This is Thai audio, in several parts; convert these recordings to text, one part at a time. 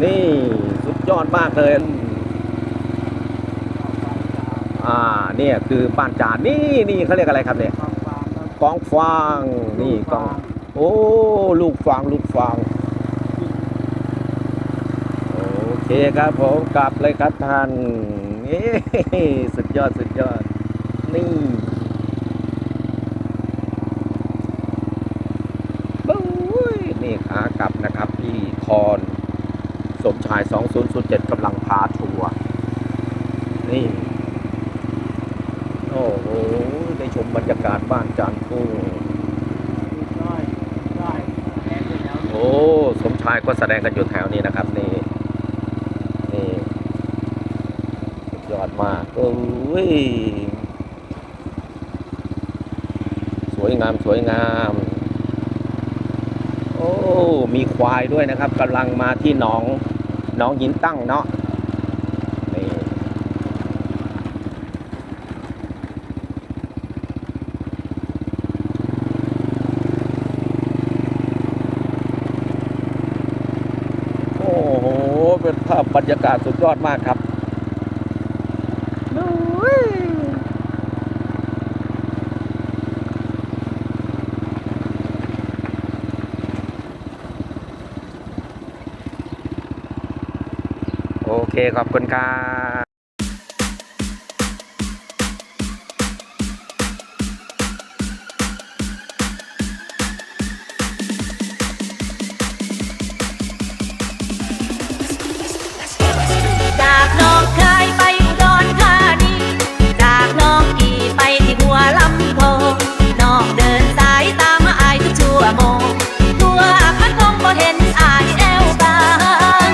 นี่สุดยอดมากเลยเนี่ยคือบ้านจานนี่เขาเรียกอะไรครับเนี่ยกองฟางนี่กองโอ้ลูกฟางโอเคครับผมกลับเลยครับท่านนี่สุดยอดนี่ปุ้ยนี่ขากลับนะครับพี่คอนสมชาย2007กำลังพาทัวร์นี่โอ้โหได้ชมบรรยากาศบ้านจานกุ้งโอ้สมชายก็แสดงกันอยู่แถวนี้นะครับนี่สุดยอดมากโอ้ยสวยงามโอ้มีควายด้วยนะครับกำลังมาที่หนองหินตั้งเนาะนี่โอ้โหเป็นภาพบรรยากาศสุดยอดมากครับโอเคขอบคุณครับจากหนองคายไปอุดรธานีจากหนองกี่ไปที่หัวลำโพงน้องเดินสายตามมาอายทุกชั่วโมงทั่วพันคงบ่เห็นอายแอวบาง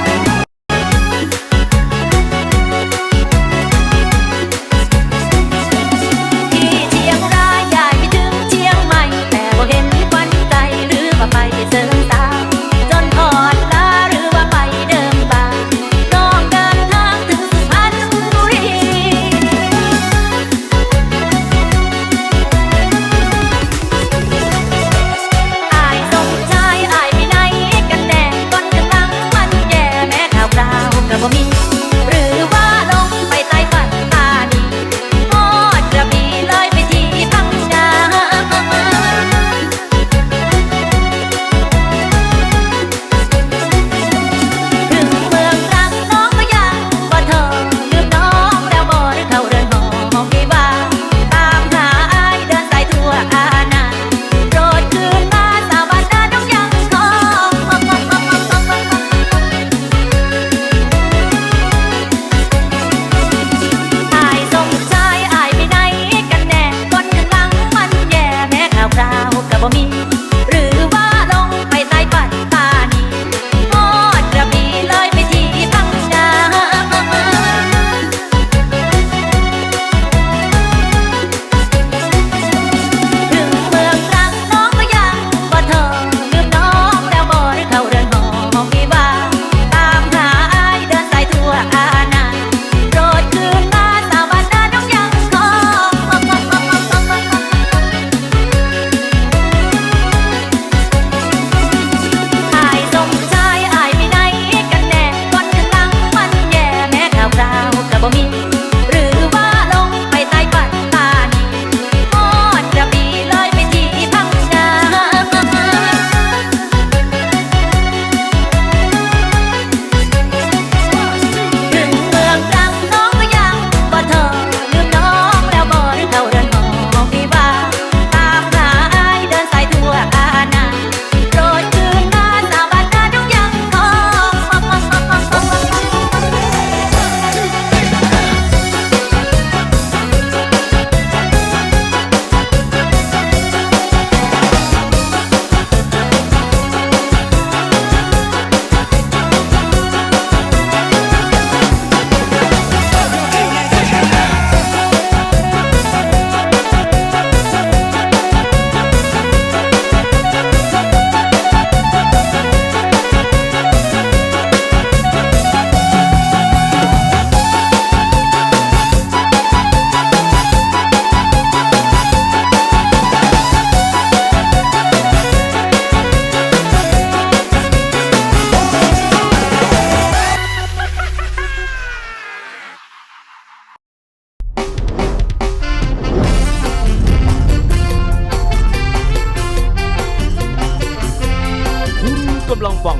กำลังฟั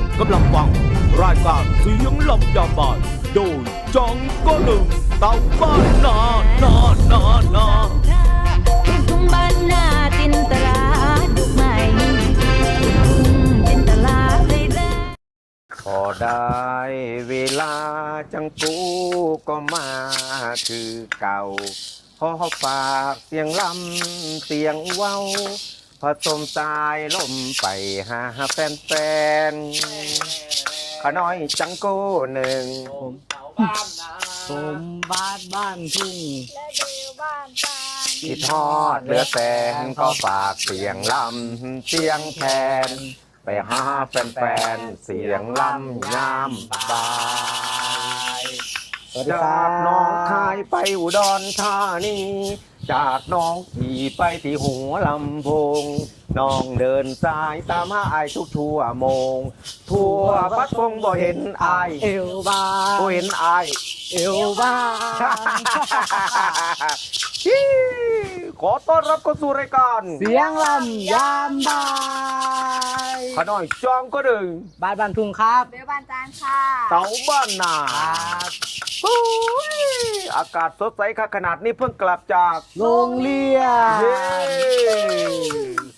งรายการเสียงลำยามบ่ายโดยจังก็หนึ่งเต่าบ้านนา ทุ่งบ้านนาจินตลาดุกใหม่จินตลาเลยได้ พอได้เวลาจังปูก็มาคือเก่าขอฝากเสียงลำเสียงเว้าผสมสายลมไปหาแฟนขน้อยจังโก้หนึ่ง ผมบ้านทุ่ง คิดทอดเหลือแสนก็ฝากเสียงลำเสียงแคนไปหาแฟนเสียงลำยามบ่าย สวัสดีครั จาก บ หน้องคายไปอุดรธานีจากหน้องขี่ไปที่หัวลำโพงน้องเดินสายตามหาอายทุกชั่วโมงทั่วพัดพงบ่เห็นอาย เอวบา บ่เห็นอาย เอวบา ขอต้อนรับเข้าสู่รายการ เสียงลำยามบ่าย ขน้อยจองก็ดึง บ้านทุ่งครับ เบลบานจานค่ะ เสาบ้านนา ครับ โอ้ยอากาศสดใสค่ะขนาดนี้เพิ่งกลับจาก โรงเรีย เย้ น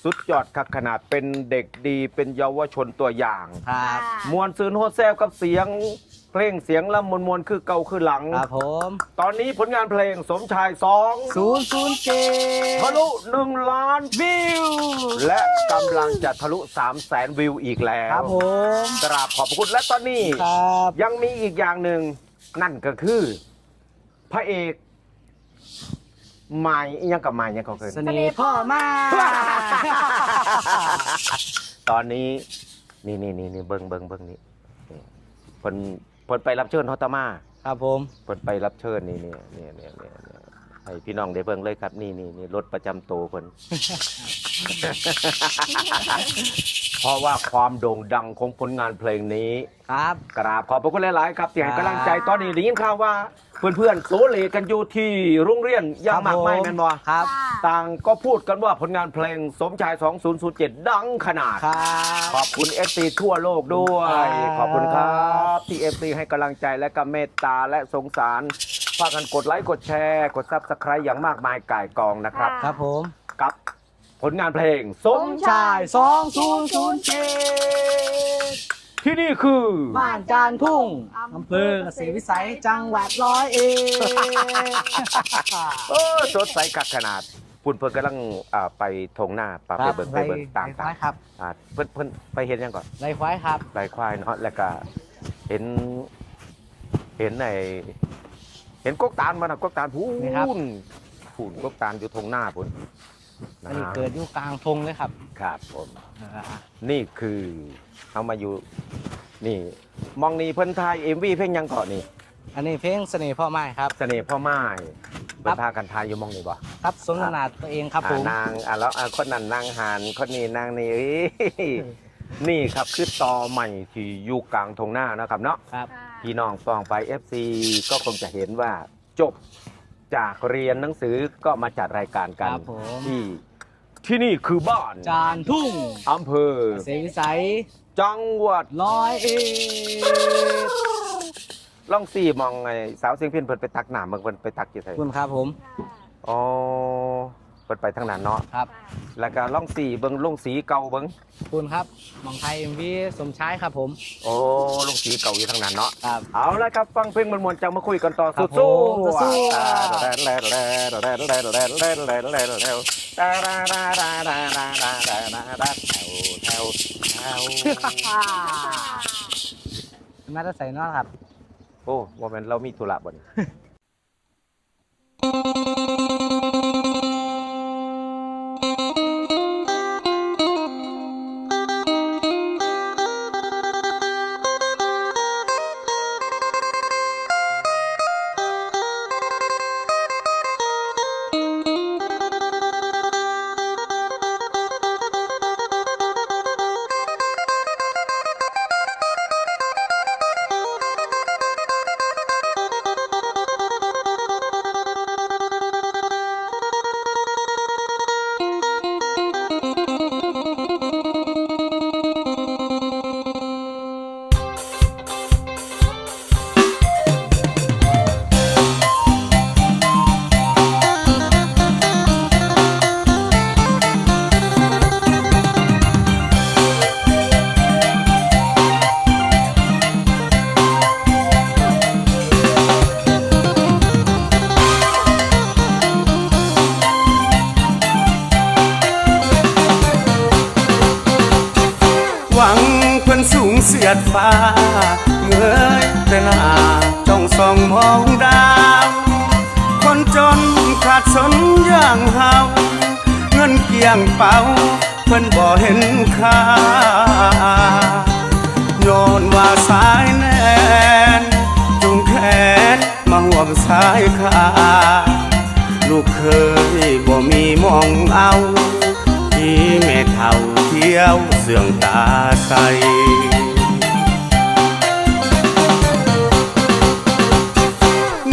สุดยอดค่ะขนาดเป็นเด็กดีเป็นเยาวชนตัวอย่าง ครับ มวนซืนโฮแซวกับเสียงเพลงเสียงลำมวลคือเก่าคือหลัง ครับผม ตอนนี้ผลงานเพลงสมชาย007 ทะลุ1 ล้านวิว และกำลังจะทะลุ300,000 วิวอีกแล้ คว รับผม กราบขอบพระคุณและตอนนี้ ครับ ยังมีอีกอย่างหนึ่งนั่นก็คือ พระเอกใหม่ยังกับใหม่ยังเขาเคย เสน่ห์พ่อมา ตอนนี้นี่เบิ้งนี่เพิ่นไปรับเชิญฮอตตามา ครับผม เพิ่นไปรับเชิญนี่ให้พี่น้องได้เบิ่งเลยครับนี่รถประจำตัวเพิ่น เพราะว่าความโด่งดังของผลงานเพลงนี้ ครับ กราบขอบพระคุณหลายๆครับที่ให้ ครับ กำลังใจตอนนี้ได้ยินข่าวว่าเพื่อนๆโซเลกันอยู่ที่โรงเรียนอยังมากมายแม่นบ่ ครับ ต่างก็พูดกันว่าผลงานเพลงสมชาย 2007 ดังขนาด ครับ ขอบคุณ FC ทั่วโลกด้วย ครับ ขอบคุณครับที่ FC ให้กำลังใจและก็เมตตาและสงสารฝากกันกดไลค์กดแชร์กด Subscribe อย่างมากมายก่ายกองนะครับ ครับผม กับผลงานเพลงสม ชาย2007 ที่นี่คือ บ้านจานทุ่งอำเภอเกษตรวิสัยจังหวัด101 สดใสกักขนาดปุ่นเพิ่นกำลังไปทงหน้าปะไปเบิ่งต่าง ไรครับ ๆเพิ่นไปเห็นยังก่อน ไรควายครับ ลายควายเนาะแล้วก็เห็นในเห็นกกตาลมันนะกกตาลพู นี่ครับ นกกตาลอยู่ทงหน้าพุ่น อันนี้เกิดอยู่กลางทงเลยครับ ครับผม อ่า นี่คือเอามาอยู่นี่มองนี่เพิ่นทาย MV เพลงยังก่อนนี่ อันนี้เพลงเสน่ห์พ่อไม้ครับ เสน่ห์พ่อไม้เพิ่ ครั น บ พากันทายอยู่มองนี่บ่ ครับสมนาดตัวเองครับผม นางแล้วคนนั้นนางหานคนนี้นางนี่เอ้ยนี่ครับคือตอใหม่ที่อยู่กลางทงหน้านะครับเนาะ ครับ พี่น้องฟองไป FC ก็คงจะเห็นว่าจบจากเรียนหนังสือก็มาจัดรายการกัน ครับผม ที่นี่คือบ้าน จานทุ่ง อำเภอ เกษตรวิสัย จังหวัด 101 ล่องสี่มองไงสาวเสียงเพี้ยนเพิ่นไปตักหนามเพิ่นไปตักกี่ไส คุณครับผม อ๋อเพิ่นไปทางนั้นเนาะ ครับ แล้วก็ล่องสี่เบิ่งลงสีเก่าเบิ่ง คุณครับหมองไทย MV สมชายครับผม โอ้ลงสีเก่าอยู่ทางนั้นเนาะ ครับ เอาละครับฟังเพลงมวลๆจังมาคุยกันต่อ ครับ สู้ ผมสู้มาจะใส่นอกครับ โอ้ว่ามันเรามีธุระบ่น สูงเสียดฟ้าเงยแต่หน้าจ้องส่องมองดาวคนจนขาดสนอย่างเฮาเงินเกี่ยงเป๋าเพิ่นบ่เห็นค่าโยนว่าสายแน่นจุงแขนมาห่วงสายขาลูกเคยบ่มีมองเอาที่แม่เฒ่าเที่ยวเสื่องตาใส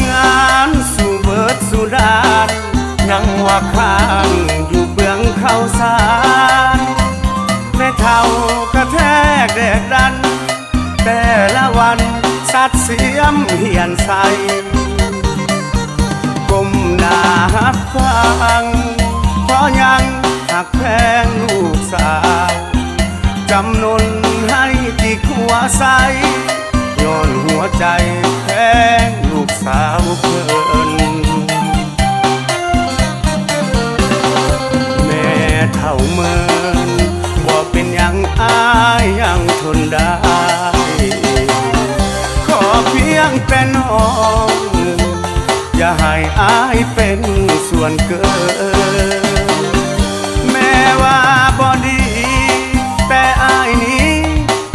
งานสู่เบิดสู่ดานยังว่าข้างอยู่เบื้องเข้าสารแม่เฒ่ากระแทกแดกดันแต่ละวันสัดเสียมเหียนใสก้มหน้าฟังเพราะยังหักแพงลูกสาวจำนนให้ที่ขัวใสย้อนหัวใจแพงลูกสาวเพิ่นแม่เฒ่าเมินบ่เป็นอย่างอายยังทนได้ขอเพียงแต่น้องอย่าให้อายเป็นส่วนเกินแม้ว่าบ่ดีแต่อายนี้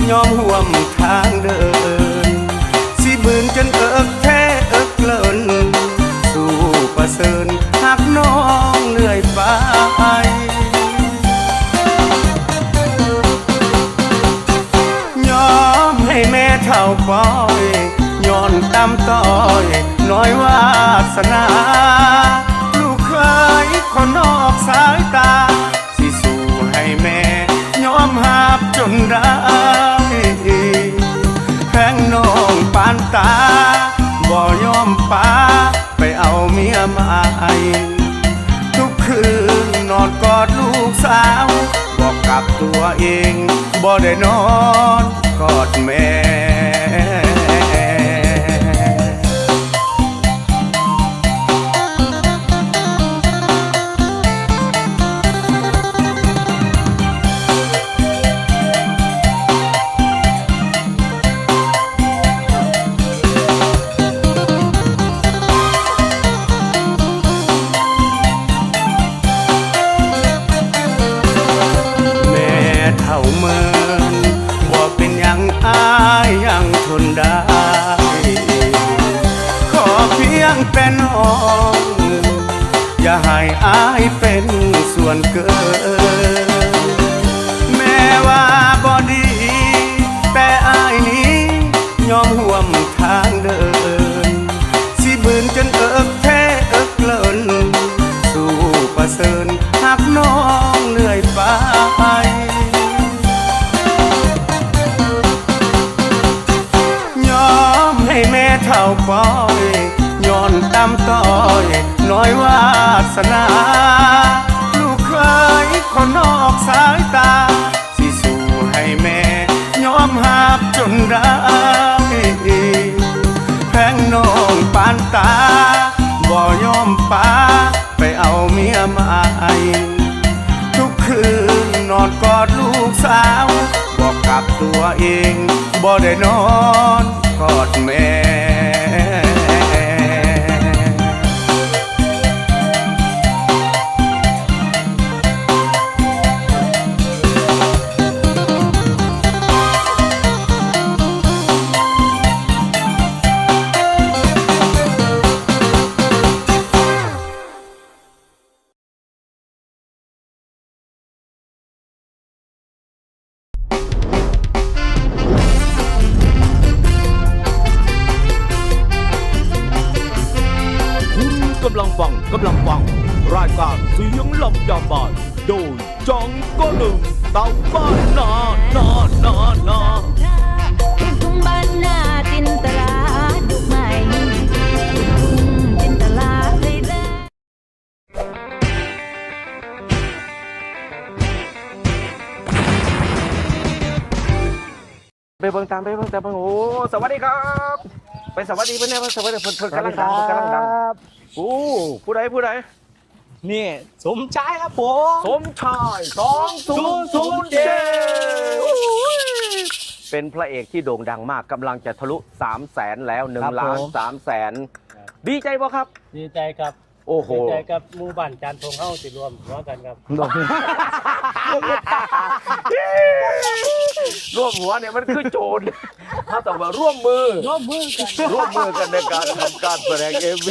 ยอมห่วมทางเดินสิบืนจนเอิกแท้เอิกเลินสู่ประเสริญหักน้องเหนื่อยไปยอมให้แม่เฒ่าปล่อยย้อนตามต้อยน้อยวาสนาลูกเคยคนนอกสายตาสิสู้ให้แม่ยอมหับจนได้แพงน้องปานตาบ่ยอมป้าไปเอาเมียใหม่ทุกคืนนอนกอดลูกสาวบอกกับตัวเองบ่ได้นอนกอดแม่แต่น้องอย่าให้อายเป็นส่วนเกินแม้ว่าบ่ดีแต่อายนี้ยอมห่วมทางเดินสิบืนจนเอิกแท้เอิกเลินสู่ประเสริญหักน้องเหนื่อยไปยอมให้แม่เฒ่าปล่อยย้อนตามต้อยน้อยวาสนาลูกเคยคนนอกสายตาสิสู้ให้แม่ยอมหับจนได้แพงน้องปานตาบ่ยอมป้าไปเอาเมียใหม่ทุกคืนนอนกอดลูกสาวบอกกับตัวเองบ่ได้นอนกอดแม่กำลังฟังรายการเสียงลำยาบานโดยจังก็หนึ่งเต่าบ้านนาทุ่งบ้านนาจินตลาดุใหม่ทุ่งจินตลาเลยได้ ไปเบิ่งตามโอ้สวัสดีครับไปสวัสดีเพื่อนเนี่ยสวัสดีเพื่อนกำลังดังโอ้ผู้ใดนี่สมชายครับผม สมชาย2007เป็น เป็นพระเอกที่โด่งดังมากกำลังจะทะลุ300,000แล้ว1,300,000ดีใจบ่ครับ ดีใจครับ โอ้โห ดีใจกับหมู่บ้านจานทงเฮาสิรวมหัวกันครับ ร่วมหัวเนี่ยมันคือโจรถ้าต้องมาร่วมมือ ร่วมมือกัน ร่วมมือกันในการทำการแสดงMV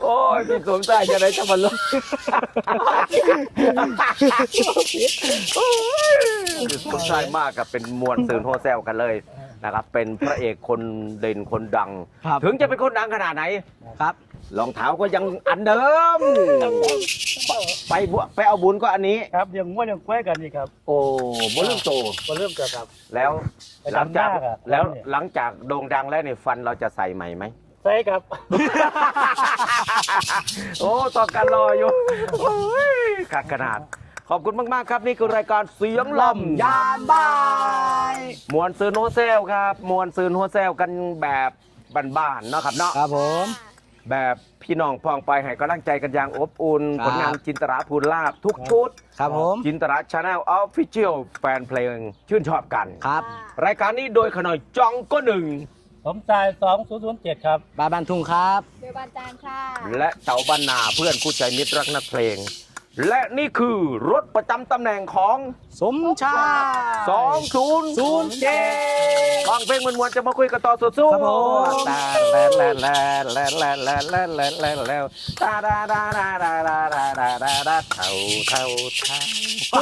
โอ้ยพี่สมใจจะได้จะมาลงพี่สมใจมากกับเป็นมวลซืนโฮแซลกันเลยนะครับเป็นพระเอกคนเด่นคนดัง ครับ ถึงจะเป็นคนดังขนาดไหน ครับ รองเท้าก็ยังอันเดิม ไปเอาบุญก็อันนี้ ครับยังง่วนยังควายกันนี่ครับ โอ้บนเริ่มโต ก็เริ่มกันครับ แล้ว ไป หลังจาก ทำหน้าอะ แล้ว เนี่ย หลังจากโด่งดังแล้วเนี่ยฟันเราจะใส่ใหม่ไหม ใช่ครับ โอ้ต่อกันรออยู่โอ้ยขาดขนาด ขอบคุณมากๆครับ นี่คือรายการเสียงลำ ยามบ่าย มวนซืนโฮเซลครับมวนซืนโฮเซลกันแบบบ้านๆเนาะครับเนาะ ครับผม แบบพี่น้องพองไปให้กำลังใจกันอย่างอบอุ่น ครับ ผลงานจินตราภูลาภทุกชุด ครับผม จินตราชาแนลออฟฟิเชียลแฟนเพลงชื่นชอบกัน ครับ รายการนี้โดยขน่อยจองก็หนึ่ง ผมชาย2007ครับบ้านบ้านทุ่งครับ เบลบานจานค่ะ และเต่าบ้านนาเพื่อนคู่ใจมิตรรักนักเพลง และนี่คือรถประจำตำแหน่งของ สมชาย 2007ฟังเพลงมวนๆจะมาคุยกันต่อสู้ๆ ครับผม ตาแลแลแลแลแลแลแลแลแลแลตาดาดาดาดาดาดาดาดาดาเท่าเท่าเท่า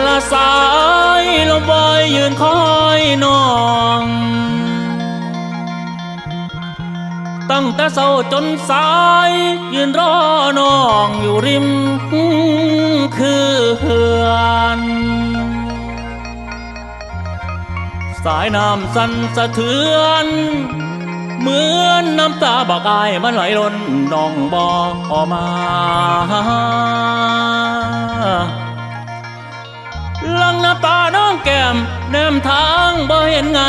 ละสายลมบอยยืนคอยน้อง ตั้งแต่เช้าจนสายยืนรอน้องอยู่ริมเขื่อนสายน้ำสั่นสะเทือนเหมือนน้ำตาบักอายมันไหลล้นน้องบอกออกมาหลังน้ำตาน้องแก้มแนมทางบ่เห็นไง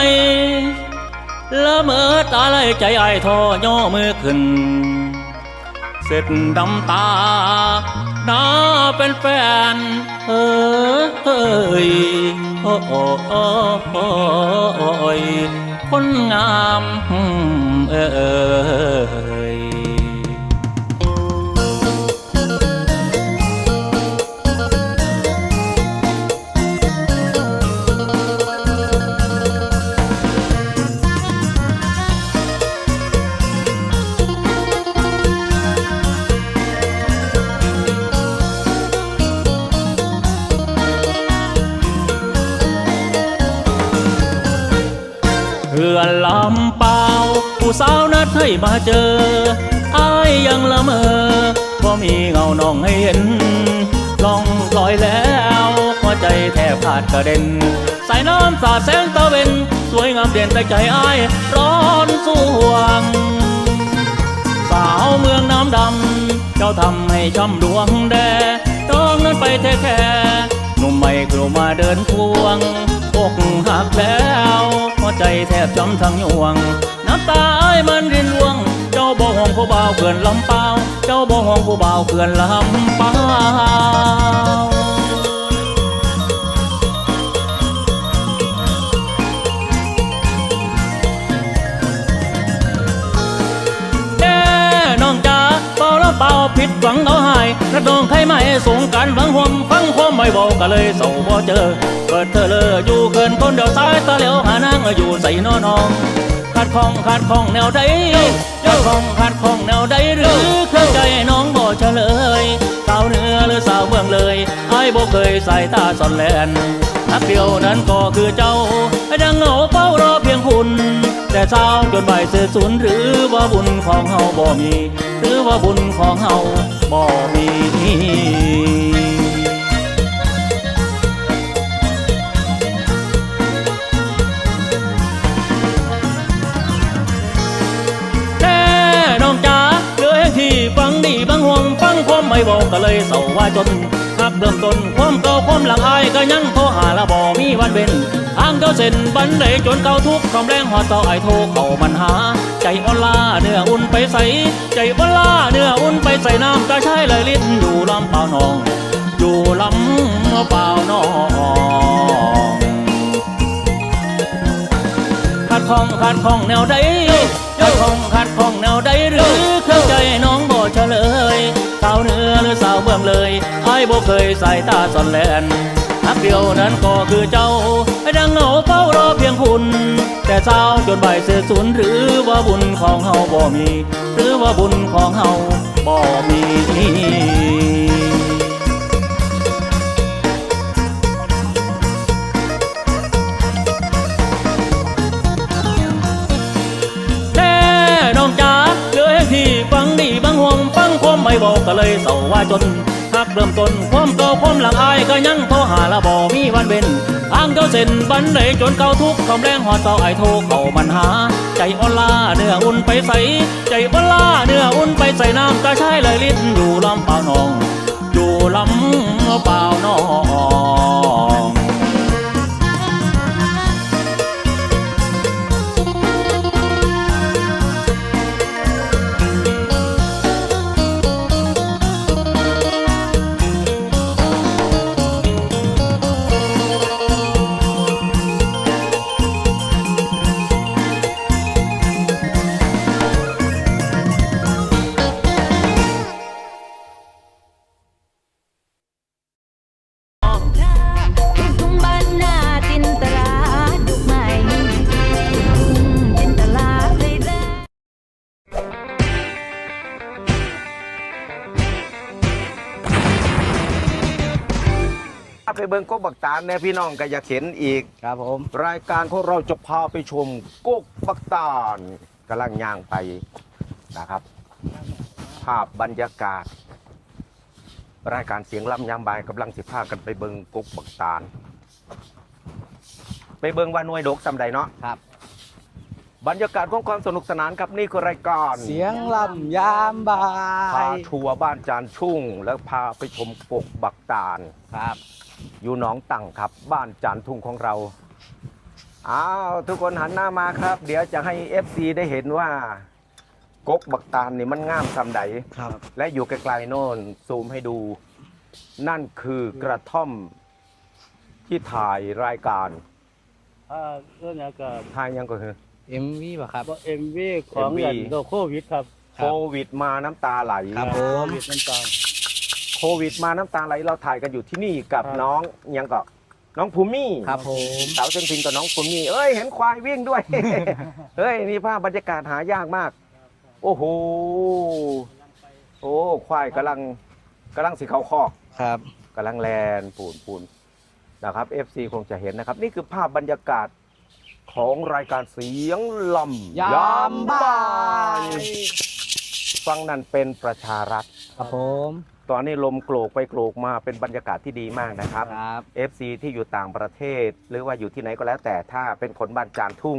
ละเมอตาไหลใจไอ้ายท่อย่อมือขึ้นเสร็จดำตาหน้าเป็นแฟนเฮ้ยโอ้โอ้โอ้โอ้ยคนงามเอ้ย เพื่อนลำเปล่าผู้สาวนัดให้มาเจออ้ายยังละเมอบ่มีเงาน้องให้เห็นล่องลอยแล้วหัวใจแทบขาดกระเด็นสายน้ำสาดแสงตะเวนสวยงามเด่นแต่ใจอ้ายร้อนสวงสาวเมืองน้ำดำเจ้าทำให้ช้ำดวงแดน้องนั้นไปแท้แค่หนุ่มใหม่กลัวมาเดินพวงโอ้ กแล้วหัวใจแทบจำทั้งยวงน้ำตาไอ้มันรินร่วงเจ้าบ่ห่วงผู้บ่าวเขื่อนลำเปล่าเจ้าบ่ห่วงผู้บ่าวเขื่อนลำเปล่าเป่าผิดหวังเอาหายกระดองใครไม่สูงกันหวังห่วงฟังความไม่บอกก็เลยเศร้าบ่เจอเปิดเธอเลยอยู่เกินคนเดียวสายตาเหลียวหานางอยู่ใส่นอนองขาดของแนวใดขาดของแนวใดหรือเครื่องใจน้องบ่เฉลยสาวเหนือหรือสาวเมืองเลยไอ้บ่เคยใส่ตาซ่อนแลนนักเดียวนั้นก็คือเจ้าไอ้ดังเหงาเฝ้ารอเพียงคุณแต่เช้าจนบ่ายเสียสูญหรือว่าบุญของเฮาบ่มีหรือว่าบุญของเฮาบ่มีแน่น้องจ๋าเหลือให้ที่ฟังดีบางห่วงฟังความไม่บอกก็เลยเศร้าว่าจนหักเริ่มต้นความเก่าความหลังอายก็ยังโทรหาละบ่มีวันเว้นทางเจ้าเส้นบันไดจนเก่าทุกคำแรงหอดต่อไอโทรเข้ามันหาใจอ่อนล้าเนื้ออุ่นไปใส่ใจอ่อนล้าเนื้ออุ่นไปใส่น้ำกระชายเลยลิ้นอยู่ลำเปล่าน้องอยู่ลำเปล่าน้องขาดของแนวใดขาดของแนวใดหรือเครื่องใจน้องบ่เฉลยสาวเหนือหรือสาวเมืองเลยไอ้บ่เคยใส่ตาซ่อนแลนนักเดียวนั้นก็คือเจ้าไอ้ดังเหงาเฝ้ารอเพียงคุณแต่เช้าจนบ่ายเสียสูญหรือว่าบุญของเฮาบ่มีหรือว่าบุญของเฮาบ่มีที่ฟังดีบางห่วงฟังความไม่บอกก็เลยเศร้าว่าจนหักเริ่มต้นความเก่าความหลังอายก็ยังโทรหาละบ่มีวันเว้นทางเจ้าเส้นบันไดจนเก่าทุกคำแรงหอดต่อไอโทรเข้ามันหาใจอ่อนล้าเนื้ออุ่นไปใส่ใจอ่อนล้าเนื้ออุ่นไปใส่น้ำกระชายเลยลิ้นอยู่ลำเปล่าน้องอยู่ลำเปล่าน้องไปเบิ่งกกบักตาลเนี่ยพี่น้องก็อยากเห็นอีก ครับผม รายการของเราจะพาไปชมกกบักตาลกำลังย่างไปนะครับ ภาพบรรยากาศ รายการเสียงลำยามบ่ายกำลังสิพากันไปเบิ่งกกบักตาลไปเบิ่งว่าหน่วยดกสำใดเนาะ ครับ บรรยากาศของความสนุกสนานครับนี่คือรายการ เสียงลำยามบ่า พาย ทัวร์บ้านจานชุ่งแล้วพาไปชมกกบักตาล ครับ อยู่หนองตังครับบ้านจานทุ่งของเราอ้าวทุกคนหันหน้ามาครับ เดี๋ยวจะให้ FC ได้เห็นว่ากกบักตาลนี่มันงามสำใด ครับ และอยู่ไกลๆโน่นซูมให้ดู นั่นคือกระท่อมที่ถ่ายรายการ เรื่องนี้ก็ ถ่ายยังก็คือ MV ป่ะครับ เอ็มวีของ MV อย่างโควิดครับ โควิดมาน้ำตาไหล ครับผม โควิดน้ำตาล โควิดมาน้ำตาไหลเราถ่ายกันอยู่ที่นี่กับ ครับ น้องยังก็น้องภูมิ ครับผม สาวเจนพินกับน้องภูมิเอ้ยเห็นควายวิ่งด้วย เฮ้ยนี่ภาพบรรยากาศหายากมาก โอ้โหโอ้ควายกำลังสิเขาคอก ครับ กำลังแลนปูนนะครับ FC คงจะเห็นนะครับ นี่คือภาพบรรยากาศของรายการเสียงลำ ยามบ่าย ฟังนั่นเป็นประชารัฐ ครับผม ตอนนี้ลมโกรกไปโกรกมาเป็นบรรยากาศที่ดีมากนะครับ ครับ FC ที่อยู่ต่างประเทศ หรือว่าอยู่ที่ไหนก็แล้วแต่ถ้าเป็นคนบ้านจานทุ่ง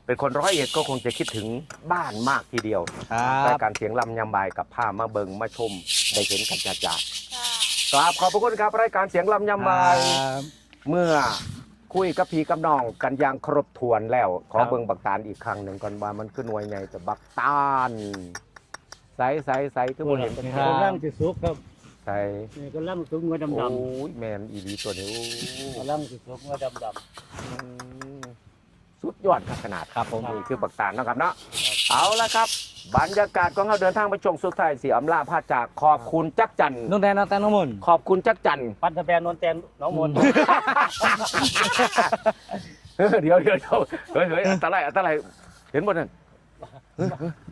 เป็นคนร้อยเอ็ดก็คงจะคิดถึงบ้านมากทีเดียว ครั ราย บ การเสียงลำยำบายกับผ้ามาเบิงมาชมได้เห็นกันจัดๆกราบขอบพระคุณครับรายการเสียงลำยำบาย ครับ เมื่อ คุยกับพี่กับน้องกันอย่างครบถ้วนแล้ว ขอเบิ่งบักตาลอีกครั้งหนึ่งก่อนว่ามันคือหน่วยไงจะบักตาลใสคือบ่เห็น กำลังสิสุกครับ ใส่ นี่กำลังสุกงวด โอ้ ดำ ยแมนอีดีตัวนี้ ๆกำลังสิสุกงวดดำ อืมสุดยอดขนาด ครับผม นี่คือบักตาลนะครับเนาะเอาละครับ บรรยากาศของเราเดินทางไปชมสุดท้ายสีอำลาพาจากขอบคุณจักจัน น้องแดนน้องแตงน้องมน ขอบคุณจักจัน ๆปันตะแบนนนแตนน้องมนต์ เดี๋ยวเฮ้ยอันตรายเห็นหมดนั่น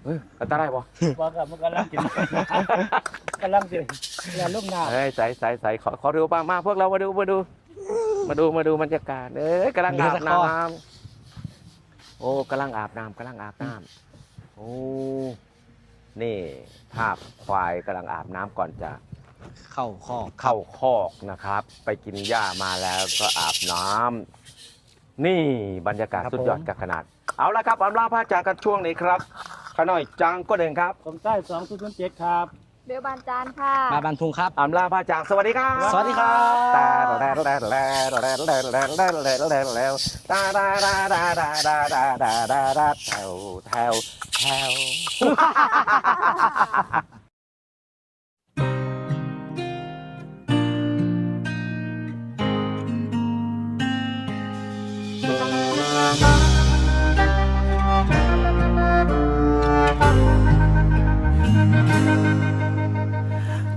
เฮ้ยอันตรายบ่ ว่ากับมันกำลังกินกำลังสิอย่าลูกหน้า เฮ้ยใส่ขอดูบ้างมาพวกเรามาดูบรรยากาศกำลังอาบน้ำโอ้กำลังอาบน้ำโอ้นี่ภาพควายกำลังอาบน้ำก่อนจะ เข้าข้อ เข้าคอกนะครับ ไปกินหญ้ามาแล้วก็อาบน้ำนี่บรรยากาศสุดยอดกับขนาด เอาละครับอำลาพาจากกันช่วงนี้ครับขน่อยจังก็เดินครับ ผมใต้2007ครับ เบลบานจานค่ะ มาบันทุงครับ อำลาพาจากสวัสดีครับ สวัสดีครับ ตาแดแล้วตาดาแถว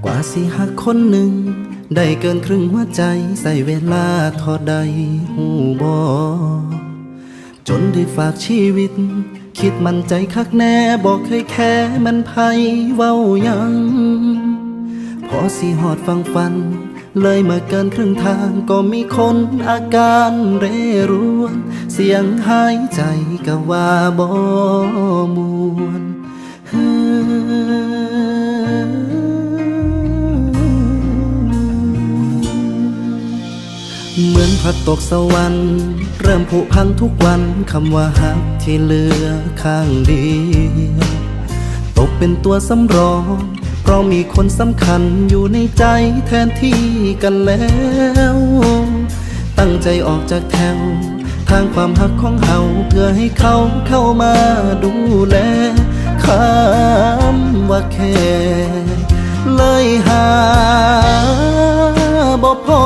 กว่าสิหักคนหนึ่งได้เกินครึ่งหัวใจใส่เวลาทอดใดหูบ่จนได้ฝากชีวิต คิดมั่นใจคักแน่บอกเคยแค่มันไผเว้ายัง พอสิหอดฟังฟัน เลยมาเกินครึ่งทางก็มีคนอาการเร่ร่วน เสียงหายใจก็ว่าบ่มวนเหมือนพระตกสวรรค์เริ่มผุพังทุกวันคำว่าฮักที่เหลือข้างเดียวตกเป็นตัวสำรองเพราะมีคนสำคัญอยู่ในใจแทนที่กันแล้ว ตั้งใจออกจากแถวทางความฮักของเฮาเพื่อให้เขาเข้ามาดูแลคำว่าแค่เลยหาบ่พอ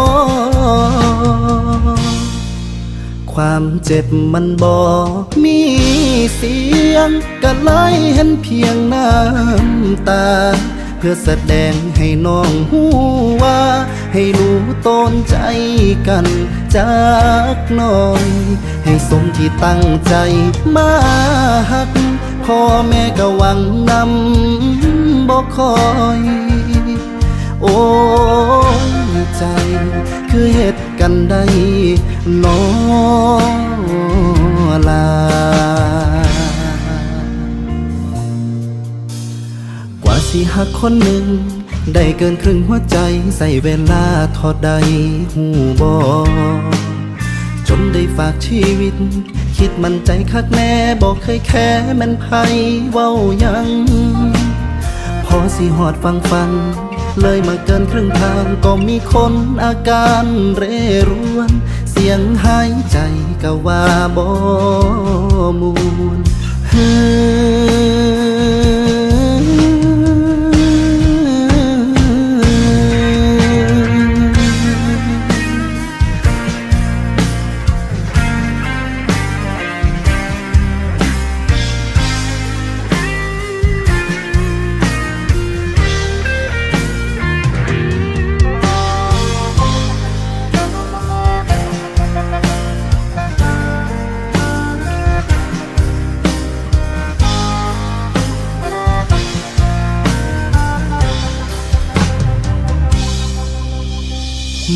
ความเจ็บมันบ่มีเสียงก็เลยเห็นเพียงน้ำตาเพื่อแสดงให้น้องหูว่าให้รู้ต้นใจกันจากหน่อยให้สมที่ตั้งใจมาหักพ่อแม่ก็หวังนำบ่คอยโอ้ใจคือเหตุกันได้น้อลากว่าสิหักคนหนึ่งได้เกินครึ่งหัวใจใส่เวลาทอดใดหูบอจนได้ฝากชีวิต คิดมั่นใจคักแน่บอกเคยแค่มันไผเว้ายังพอสิหอดฟังเลยมาเกินครึ่งทางก็มีคนอาการเร่ร่วน เสียงหายใจก็ว่าบ่มูล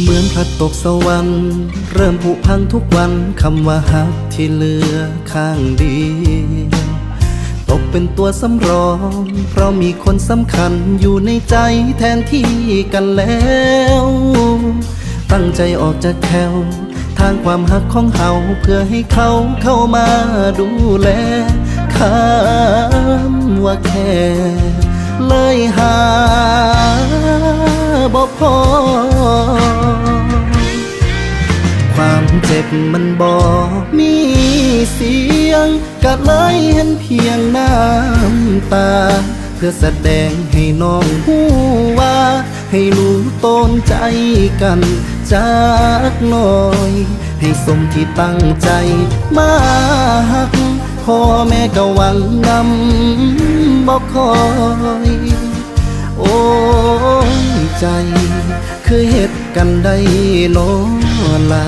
เหมือนพระตกสวรรค์เริ่มผุพังทุกวันคำว่าฮักที่เหลือข้างเดียวตกเป็นตัวสำรองเพราะมีคนสำคัญอยู่ในใจแทนที่กันแล้วตั้งใจออกจากแถวทางความฮักของเฮาเพื่อให้เขาเข้ามาดูแลคำว่าแค่เลยหาบ่พอความ เจ็บมันบ่มีเสียงก็เลยเห็นเพียงน้ำตา เพื่อแสดงให้น้องหูว่า ให้รู้ต้นใจกันจากหน่อย ให้สมที่ตั้งใจมาหักพ่อแม่ก็หวังนำบอกคอย โอ้ยใจคือเฮ็ดกันได้โนลา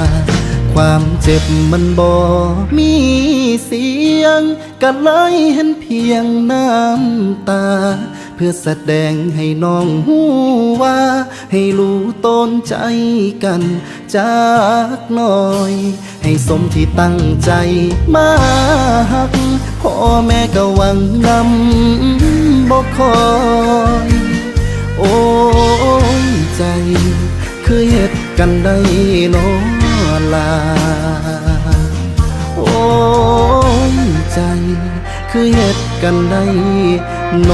ความเจ็บมันบ่มีเสียงก็เลยเห็นเพียงน้ำตา เพื่อแสดงให้น้องหูว่า ให้รู้ต้นใจกันจากหน่อย ให้สมที่ตั้งใจมาหักพ่อแม่ก็หวังนำบอกคอย โอ้ยใจคือเฮ็ดกันได้โนลา โอ้ยใจคือเฮ็ดกันได้โน